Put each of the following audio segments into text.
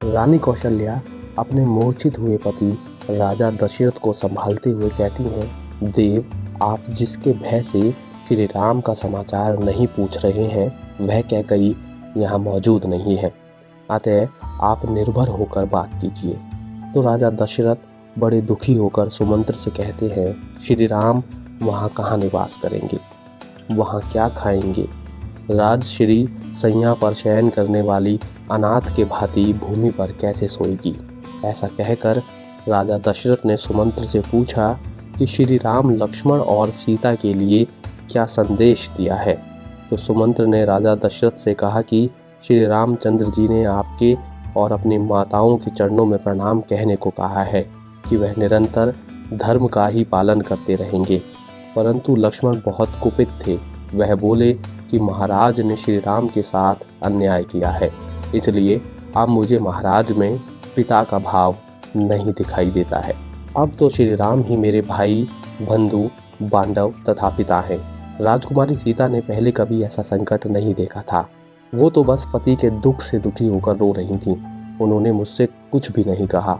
रानी कौशल्या अपने मूर्छित हुए पति राजा दशरथ को संभालते हुए कहती हैं, देव, आप जिसके भय से श्री राम का समाचार नहीं पूछ रहे हैं वह कैकेयी यहाँ मौजूद नहीं है, अतः आप निर्भर होकर बात कीजिए। तो राजा दशरथ बड़े दुखी होकर सुमंत्र से कहते हैं, श्री राम वहाँ कहाँ निवास करेंगे, वहाँ क्या खाएंगे? राजश्री सैया पर शयन करने वाली अनाथ के भांति भूमि पर कैसे सोएगी? ऐसा कहकर राजा दशरथ ने सुमंत्र से पूछा कि श्री राम लक्ष्मण और सीता के लिए क्या संदेश दिया है। तो सुमंत्र ने राजा दशरथ से कहा कि श्री रामचंद्र जी ने आपके और अपनी माताओं के चरणों में प्रणाम कहने को कहा है कि वह निरंतर धर्म का ही पालन करते रहेंगे। परंतु लक्ष्मण बहुत कुपित थे। वह बोले कि महाराज ने श्री राम के साथ अन्याय किया है, इसलिए अब मुझे महाराज में पिता का भाव नहीं दिखाई देता है। अब तो श्री राम ही मेरे भाई, बंधु, बांधव तथा पिता हैं। राजकुमारी सीता ने पहले कभी ऐसा संकट नहीं देखा था। वो तो बस पति के दुख से दुखी होकर रो रही थीं। उन्होंने मुझसे कुछ भी नहीं कहा।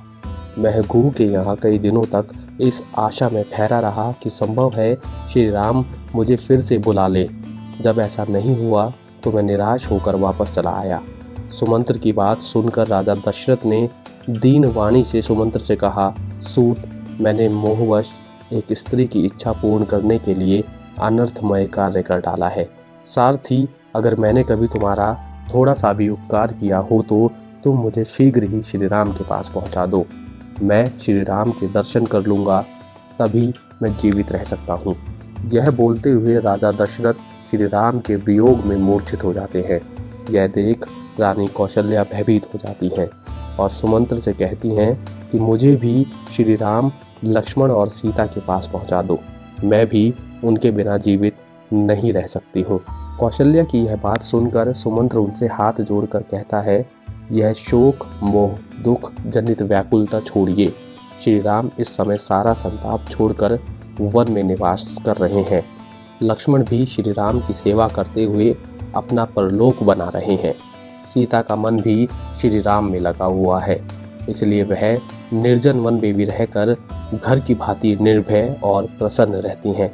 मैं गुरु के यहाँ कई दिनों तक इस आशा में ठहरा रहा कि संभव है श्री राम मुझे फिर से बुला ले। जब ऐसा नहीं हुआ तो मैं निराश होकर वापस चला आया। सुमंत्र की बात सुनकर राजा दशरथ ने दीन वाणी से सुमंत्र से कहा, सूत, मैंने मोहवश एक स्त्री की इच्छा पूर्ण करने के लिए अनर्थमय कार्य कर डाला है। सारथी, अगर मैंने कभी तुम्हारा थोड़ा सा भी उपकार किया हो तो तुम मुझे शीघ्र ही श्री राम के पास पहुंचा दो। मैं श्री राम के दर्शन कर लूँगा, तभी मैं जीवित रह सकता हूँ। यह बोलते हुए राजा दशरथ श्री राम के वियोग में मूर्छित हो जाते हैं। यह देख रानी कौशल्या भयभीत हो जाती हैं और सुमंत्र से कहती हैं कि मुझे भी श्री राम, लक्ष्मण और सीता के पास पहुंचा दो। मैं भी उनके बिना जीवित नहीं रह सकती हूँ। कौशल्या की यह बात सुनकर सुमंत्र उनसे हाथ जोड़कर कहता है, यह शोक, मोह, दुख जनित व्याकुलता छोड़िए। श्री राम इस समय सारा संताप छोड़कर वन में निवास कर रहे हैं। लक्ष्मण भी श्री राम की सेवा करते हुए अपना परलोक बना रहे हैं। सीता का मन भी श्री राम में लगा हुआ है, इसलिए वह निर्जन वन में भी रहकर घर की भांति निर्भय और प्रसन्न रहती हैं।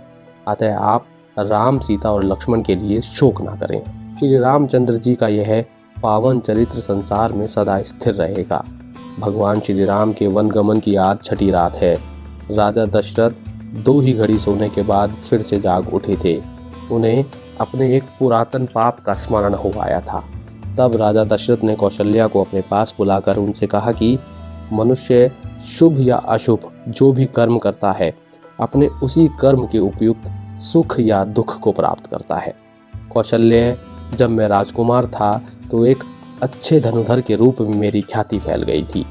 अतः आप राम, सीता और लक्ष्मण के लिए शोक ना करें। श्री रामचंद्र जी का यह पावन चरित्र संसार में सदा स्थिर रहेगा। भगवान श्री राम के वनगमन की आज छठी रात है। राजा दशरथ 2 ही घड़ी सोने के बाद फिर से जाग उठे थे। उन्हें अपने एक पुरातन पाप का स्मरण हो आया था। तब राजा दशरथ ने कौशल्या को अपने पास बुलाकर उनसे कहा कि मनुष्य शुभ या अशुभ जो भी कर्म करता है, अपने उसी कर्म के उपयुक्त सुख या दुख को प्राप्त करता है। कौशल्य, जब मैं राजकुमार था तो एक अच्छे धनुधर के रूप में मेरी ख्याति फैल गई थी।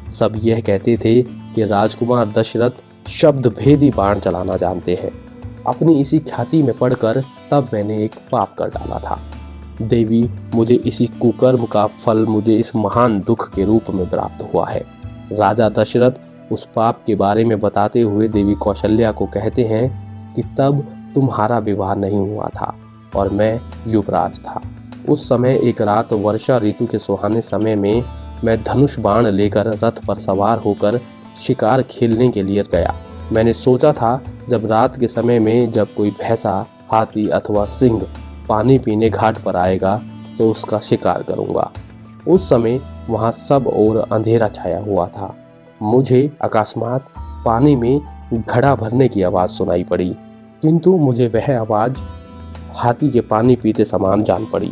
सब यह कहते थे कि राजकुमार दशरथ शब्द भेदी बाण चलाना जानते हैं। अपनी इसी ख्याति में पड़कर तब मैंने एक पाप कर डाला था। देवी, मुझे इसी कुकर्म का फल मुझे इस महान दुख के रूप में प्राप्त हुआ है। राजा दशरथ उस पाप के बारे में बताते हुए देवी कौशल्या को कहते हैं कि तब तुम्हारा विवाह नहीं हुआ था और मैं युवराज था। उस समय एक रात वर्षा ऋतु के सुहाने समय में मैं धनुष बाण लेकर रथ पर सवार होकर शिकार खेलने के लिए गया। मैंने सोचा था जब रात के समय में जब कोई भैंसा, हाथी अथवा सिंह पानी पीने घाट पर आएगा तो उसका शिकार करूंगा। उस समय वहां सब ओर अंधेरा छाया हुआ था। मुझे अकस्मात पानी में घड़ा भरने की आवाज़ सुनाई पड़ी, किंतु मुझे वह आवाज़ हाथी के पानी पीते समान जान पड़ी।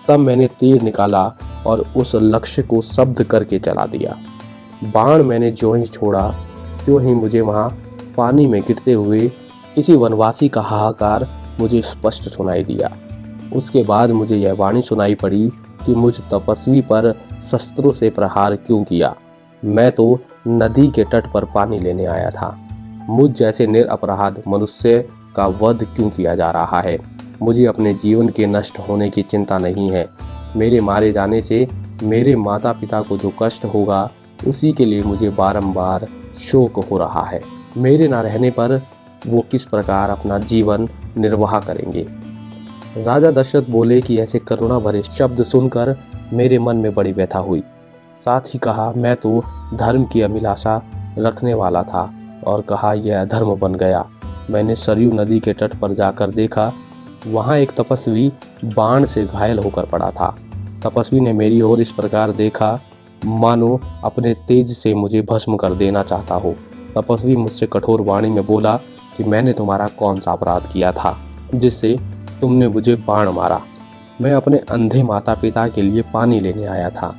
तब मैंने तीर निकाला और उस लक्ष्य को शब्द करके चला दिया। बाण मैंने जो ही छोड़ा, त्यों ही मुझे वहाँ पानी में गिरते हुए किसी वनवासी का हाहाकार मुझे स्पष्ट सुनाई दिया। उसके बाद मुझे यह वाणी सुनाई पड़ी कि मुझ तपस्वी पर शस्त्रों से प्रहार क्यों किया। मैं तो नदी के तट पर पानी लेने आया था। मुझ जैसे निरपराध मनुष्य का वध क्यों किया जा रहा है। मुझे अपने जीवन के नष्ट होने की चिंता नहीं है। मेरे मारे जाने से मेरे माता पिता को जो कष्ट होगा उसी के लिए मुझे बारंबार शोक हो रहा है। मेरे न रहने पर वो किस प्रकार अपना जीवन निर्वाह करेंगे। राजा दशरथ बोले कि ऐसे करुणा भरे शब्द सुनकर मेरे मन में बड़ी व्यथा हुई। साथ ही कहा, मैं तो धर्म की अभिलाषा रखने वाला था, और कहा, यह अधर्म बन गया। मैंने सरयू नदी के तट पर जाकर देखा, वहाँ एक तपस्वी बाण से घायल होकर पड़ा था। तपस्वी ने मेरी ओर इस प्रकार देखा मानो अपने तेज से मुझे भस्म कर देना चाहता हो। तपस्वी मुझसे कठोर वाणी में बोला कि मैंने तुम्हारा कौन सा अपराध किया था जिससे तुमने मुझे बाण मारा। मैं अपने अंधे माता पिता के लिए पानी लेने आया था।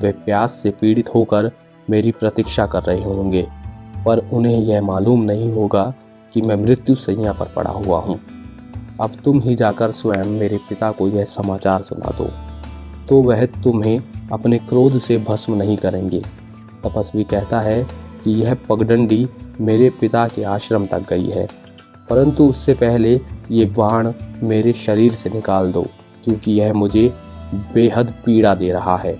वे प्यास से पीड़ित होकर मेरी प्रतीक्षा कर रहे होंगे, पर उन्हें यह मालूम नहीं होगा कि मैं मृत्यु शैया पर पड़ा हुआ हूँ। अब तुम ही जाकर स्वयं मेरे पिता को यह समाचार सुना दो, तो वह तुम्हें अपने क्रोध से भस्म नहीं करेंगे। तपस्वी कहता है कि यह पगडंडी मेरे पिता के आश्रम तक गई है, परंतु उससे पहले ये बाण मेरे शरीर से निकाल दो, क्योंकि यह मुझे बेहद पीड़ा दे रहा है।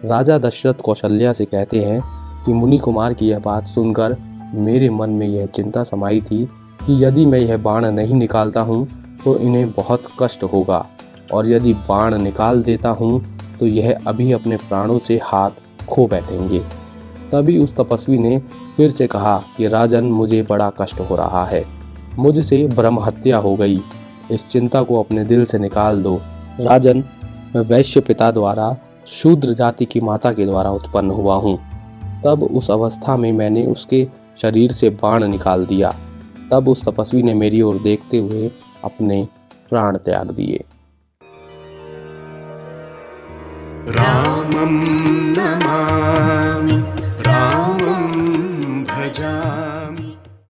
राजा दशरथ कौशल्या से कहते हैं कि मुनि कुमार की यह बात सुनकर मेरे मन में यह चिंता समाई थी कि यदि मैं यह बाण नहीं निकालता हूँ तो इन्हें बहुत कष्ट होगा, और यदि बाण निकाल देता हूँ तो यह अभी अपने प्राणों से हाथ खो बैठेंगे। तभी उस तपस्वी ने फिर से कहा कि राजन, मुझे बड़ा कष्ट हो रहा है, मुझसे ब्रह्म हत्या हो गई, इस चिंता को अपने दिल से निकाल दो। राजन, मैं वैश्य पिता द्वारा शूद्र जाति की माता के द्वारा उत्पन्न हुआ हूँ। तब उस अवस्था में मैंने उसके शरीर से बाण निकाल दिया। तब उस तपस्वी ने मेरी ओर देखते हुए अपने प्राण त्याग दिए। रामं नमामि।